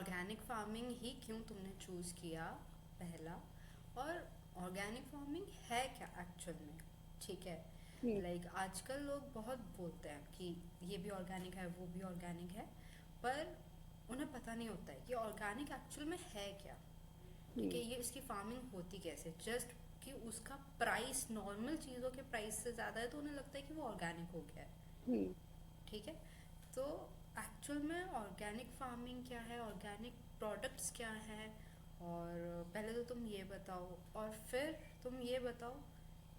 Organic farming ही क्यों तुमने choose किया पहला, और ऑर्गेनिक फार्मिंग है क्या एक्चुअल में? ठीक है। हम्म। लाइक आजकल लोग बहुत बोलते हैं कि ये भी ऑर्गेनिक है वो भी ऑर्गेनिक है, पर उन्हें पता नहीं होता है कि ऑर्गेनिक एक्चुअल में है क्या। ठीक हम्म। है, ये इसकी फार्मिंग होती कैसे, जस्ट कि उसका प्राइस नॉर्मल चीज़ों के प्राइस से ज़्यादा है तो उन्हें लगता है कि वो ऑर्गेनिक हो गया है। हम्म। ठीक है। तो एक्चुअल में ऑर्गेनिक फार्मिंग क्या है, ऑर्गेनिक प्रोडक्ट्स क्या है, और पहले तो तुम ये बताओ, और फिर तुम ये बताओ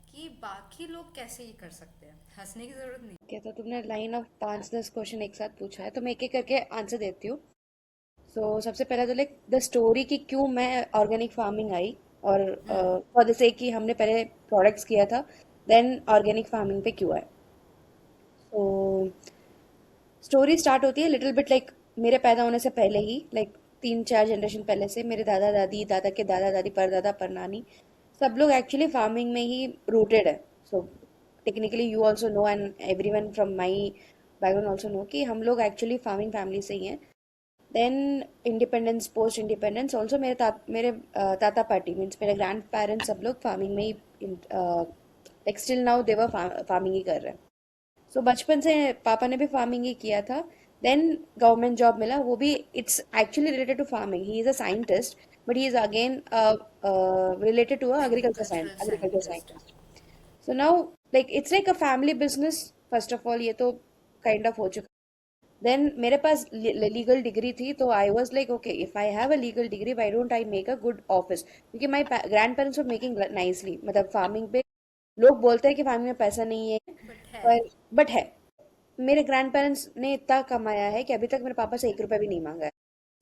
कि बाकी लोग कैसे ये कर सकते हैं। हंसने की ज़रूरत नहीं। क्या तो तुमने लाइन ऑफ 5-10 क्वेश्चन एक साथ पूछा है तो मैं एक एक करके आंसर देती हूँ। सबसे पहला तो लाइक द स्टोरी कि क्यों मैं ऑर्गेनिक फार्मिंग आई, और फॉर द सेक कि हमने पहले प्रोडक्ट्स किया था, देन ऑर्गेनिक फार्मिंग पे क्यों आए। सो स्टोरी स्टार्ट होती है लिटिल बिट लाइक मेरे पैदा होने से पहले ही, लाइक 3-4 जनरेशन पहले से मेरे दादा दादी, दादा के दादा दादी, परदादा, परनानी, सब लोग एक्चुअली फार्मिंग में ही रूटेड है। So technically you also know and everyone from my background also know कि हम लोग एक्चुअली फार्मिंग फैमिली से ही हैं। Then independence, post independence also मेरे ताता पार्टी मीन्स मेरे ग्रैंड पेरेंट्स सब लोग फार्मिंग में ही, like still now they're farming ही कर रहे हैं। बचपन से पापा ने भी फार्मिंग ही किया था। देन गवर्नमेंट जॉब मिला, वो भी it's actually related to farming. He is a scientist, but he is again related to agriculture science, agricultural agriculture scientist. Scientist. So now like it's like a family business. First of all ये तो kind of हो चुका। Then मेरे पास legal degree थी तो I was like okay, if I have a legal degree why don't I make a good office, क्योंकि my grandparents were making nicely. मतलब farming पे लोग बोलते हैं कि फार्मिंग में पैसा नहीं है, बट है। पर बट है। मेरे ग्रैंड पेरेंट्स ने इतना कमाया है कि अभी तक मेरे पापा से 1 रुपया भी नहीं मांगा है।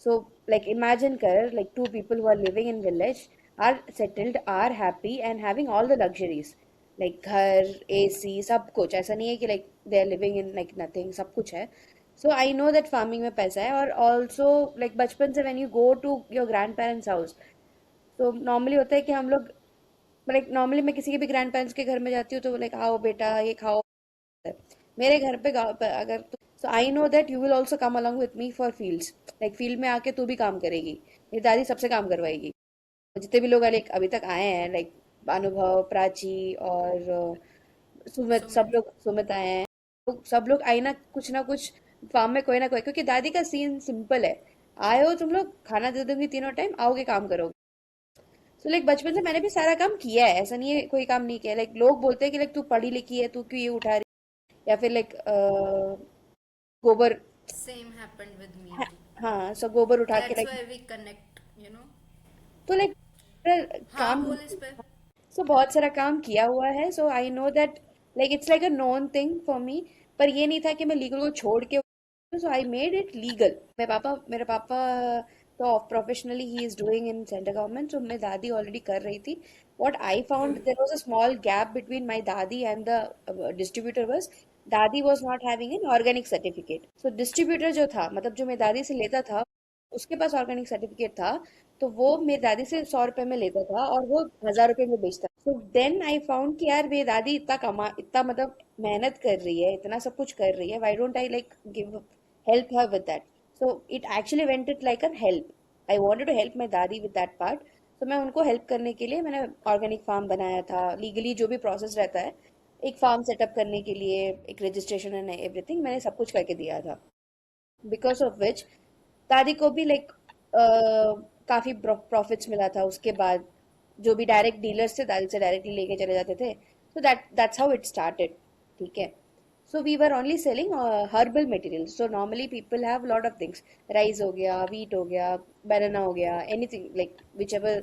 सो लाइक इमेजिन कर, like to people who are living in village are settled, are happy and having all the luxuries, like घर, एसी, सब कुछ। ऐसा नहीं है कि like they are living in like nothing, सब कुछ है। So I know that farming में पैसा है। और ऑल्सो लाइक बचपन से when you go to your grandparents house, तो नॉर्मली होता है कि हम लोग, लाइक नॉर्मली मैं किसी के भी ग्रैंड पेरेंट्स के घर में जाती हूँ तो लाइक आओ बेटा ये खाओ। मेरे घर पे गाँव पे अगर, so I know that you will also come along with me for fields, like field में आके तू भी काम करेगी। मेरी दादी सबसे काम करवाएगी। जितने भी लोग लाइक अभी तक आए हैं, लाइक अनुभव, प्राची और सुमित, सब सुमित। लोग, सुमित आए हैं। सब लोग आई ना कुछ फार्म में कोई ना कोई, क्योंकि दादी का सीन सिंपल है। आए हो तुम लोग, खाना दे दूंगी तीनों टाइम, आओगे काम करोगे। लाइक बचपन से मैंने भी सारा काम किया है, ऐसा नहीं है कोई काम नहीं किया। लाइक लोग बोलते हैं कि लाइक तू पढ़ी लिखी है, तू क्यों ये उठा रही है? या फिर लाइक गोबर, सेम हैपेंड विद मी हाँ, टू। हाँ, सो गोबर उठा के that's like, why we connect, you know. तो लाइक हाँ, काम, बोल इस पे। बहुत सारा काम किया हुआ है। So I know that like it's like a known thing for me. पर ये नहीं था कि मैं लीगल को छोड़ के, so I made it legal. मेरे पापा तो professionally he is doing in central government, so मेरी दादी ऑलरेडी कर रही थी। What I found, there was a small gap between my दादी एंड द डिस्ट्रीब्यूटर वाज, दादी was not having an organic certificate. So distributor जो था, मतलब जो मेरी दादी से लेता था, उसके पास ऑर्गेनिक सर्टिफिकेट था। तो वो मेरी दादी से 100 रुपए में लेता था और वो 1000 रुपए में बेचता। सो देन आई फाउंड कि यार मेरी दादी इतना मतलब मेहनत कर रही है, इतना सब कुछ कर रही है, why don't I like give help her with that. So it actually went it like a help. I wanted to help my दादी विद दैट पार्ट। तो मैं उनको हेल्प करने के लिए मैंने ऑर्गेनिक फार्म बनाया था। लीगली जो भी प्रोसेस रहता है एक फार्म सेटअप करने के लिए, एक रजिस्ट्रेशन एंड एवरीथिंग, मैंने सब कुछ करके दिया था। बिकॉज ऑफ विच दादी को भी लाइक काफी प्रॉफिट्स मिला था उसके बाद। जो भी डायरेक्ट डीलर्स थे, दादी से डायरेक्टली लेके चले जाते थे। So that's how it started. ठीक है। So we were only selling herbal material. So normally people have lot of things, rice हो गया, वीट हो गया, बनाना हो गया, एनीथिंग लाइक विच एवर